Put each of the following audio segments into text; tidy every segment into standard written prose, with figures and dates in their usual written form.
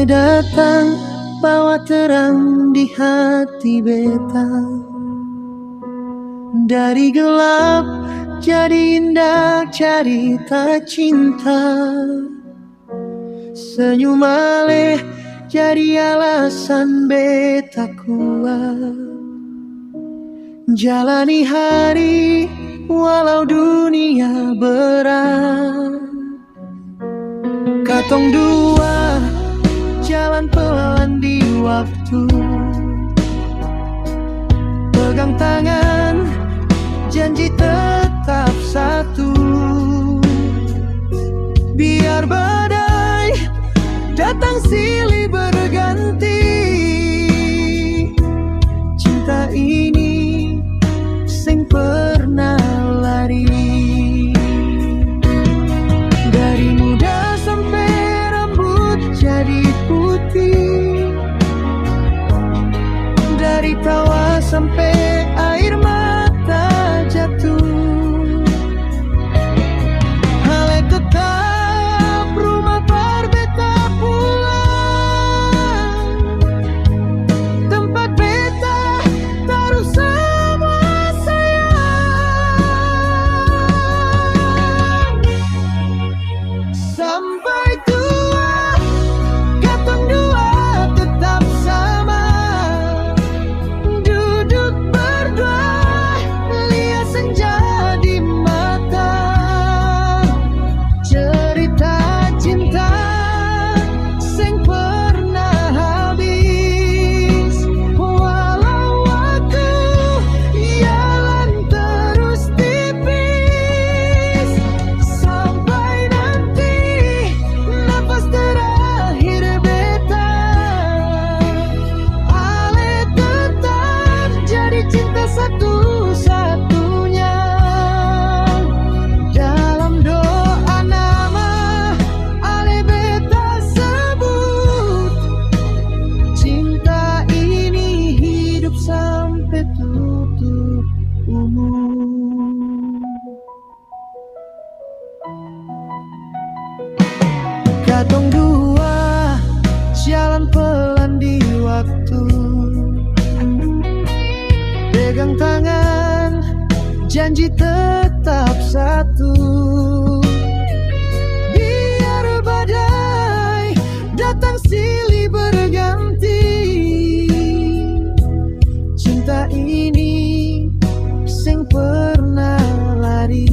datang bawa terang di hati beta. Dari gelap jadi indah cerita cinta. Senyum ale jadi alasan beta kuat. Jalani hari walau dunia berat. Katong dua jalan pelan di waktu. Pegang tangan, janji tetap satu. Biar badai datang silih berganti, cinta ini sing pernah lari. Dari muda sampai rambut jadi putih, dari tawa sampai air mata jatuh. Hale tetap rumah berbeta pulang, tempat beta taruh semua sayang. Sampai tua katong dua tetap sama, duduk berdua lihat senja di mata. Cerita cinta sing pernah habis, walau waktu jalan terus tipis. Sampai nanti nafas terakhir beta, ale tetap jadi cinta satu-satunya. Dalam doa nama ale beta sebut, cinta ini hidup sampai tutup umur. Katong dua jalan pelan di waktu. Pegang tangan, janji tetap satu. Biar badai datang silih berganti, cinta ini sing pernah lari.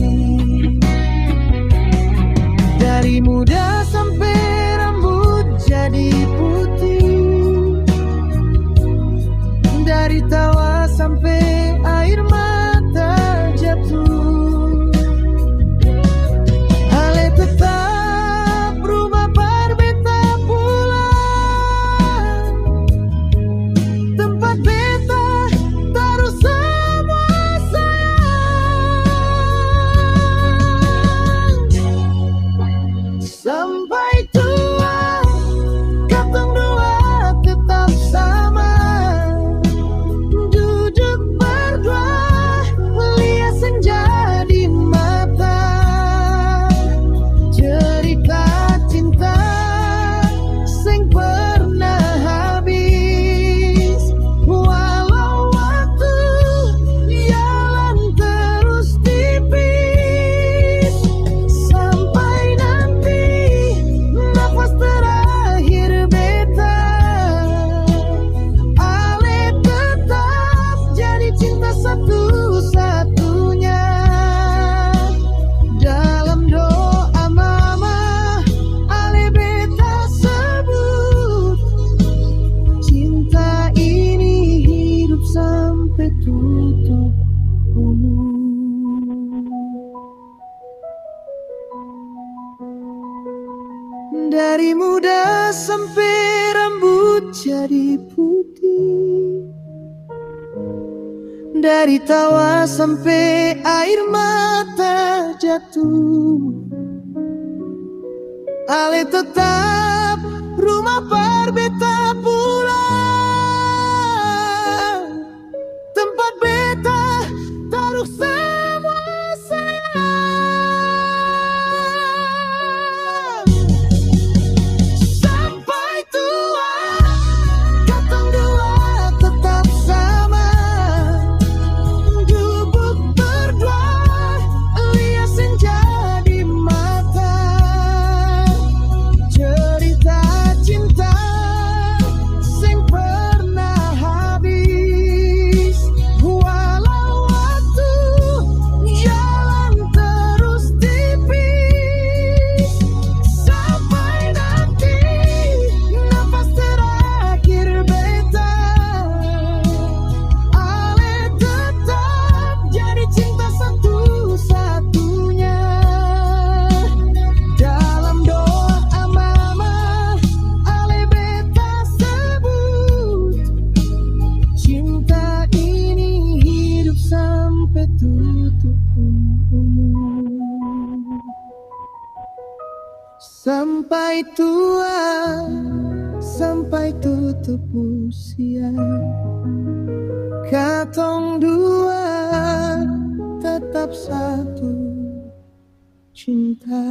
Dari muda sampai rambut jadi putih, dari tawa sampai air mata jatuh. Ale tetap rumah berbeta pulang, tempat beta taruh semua sayang. Sampai tua katong dua tetap sama, duduk berdua lihat senja di mata. Cerita cinta sing pernah habis, walau waktu jalan terus tipis. Sampai nanti nafas terakhir beta, ale tetap jadi cinta satu-satunya. Dalam doa mama ale beta sebut, cinta ini hidup sampai tutup umur. Dari muda sampai rambut jadi putih, dari tawa sampai air mata jatuh. Ale tetap rumah berbeta pulang, tempat beta taruh semua sayang. Sampai tua tutup umur. Sampai tua, sampai tutup usia, katong dua tetap satu cinta.